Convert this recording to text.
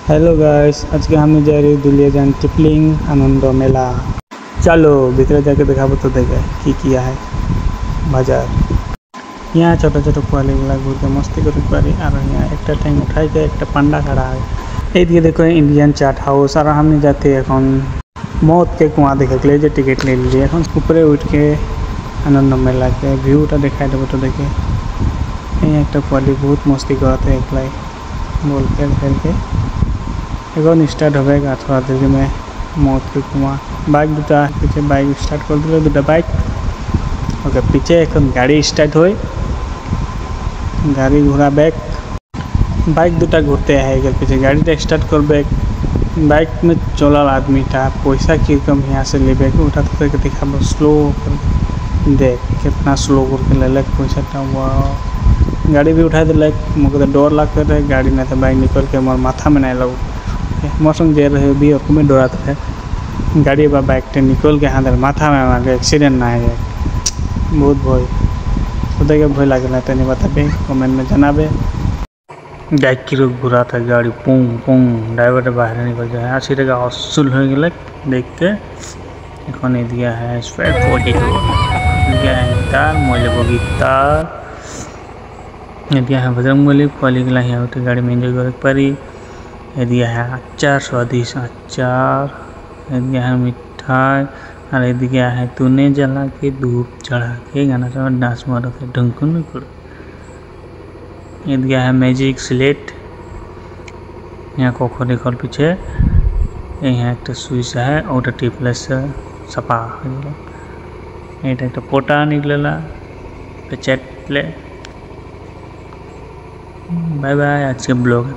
Hello guys, आज के हम जा रही दुलिया जान टिपलिंग आनंद मेला। चलो भीतर जाके देखाबो तो देखे की किया है बाजार। यहाँ छोटा छोटा पुआली घूर के मस्ती कर पारी और यहाँ एक टाइम उठाई के एक पांडा खड़ा है। ये देखो इंडियन चाट हाउस और हमने जाते এখন मौत के कुआं देखे के लिए टिकट ले लीजिए। এখন ऊपरे उठ के आनंद मेला के व्यूटा दिखाई देव तो देखे यहाँ एक पुआली बहुत मस्ती करते एक बोल खेल खेल के एगो स्टार्ट हो थोड़ा देर में मौत के कुआं। बाइक दूटा पीछे बाइक स्टार्ट कर दिल दूटा बाइक ओके पीछे एक गाड़ी स्टार्ट हो गाड़ी घोड़ा बैक बाइक दूटा घूरते हैं पीछे गाड़ी स्टार्ट कर बैक बाइक में चलल आदमी था पैसा की कम यहाँ से ले बैक उठा तो करके दिखा स्लो कर देख कितना स्लो करके ले लग पैसा था। वह गाड़ी भी उठा दिलक मुझे तो डर लगते रहे गाड़ी नहीं तो बाइक निकल के मोर माथा में नहीं लग मौसम जे रहे भी और में डरा थे गाड़ी बा बाइक टे निकल के हाथ माथा में हमारे एक्सीडेंट ना है बहुत भय खुद के भय लगे तेने बताबे कमेंट में जनाबे। बाइक की रोक घुरा था गाड़ी पुंग पुंग ड्राइवर बाहर निकल जाए 80 टका असुल हो गए देख के एखने दिया है स्पेड 42 दिया है गिटार मोले को गिटार दिया है बजरंगबली पली गला यहाँ उठे गाड़ी में एंजॉय कर पारी। दिया है अचार स्वादिष्ट अचार दिया है मिठाई और दिया है तूने जला के धूप चढ़ा के गाना चढ़ा डांस मारा था ढंकुन ये दिया है मैजिक स्लेट यहाँ कखो देखल पीछे यहाँ एक सुइच है और टिपलेस सपा एक पोटा निकलेला पे चैट प्ले। बाय बाय आज के ब्लॉग।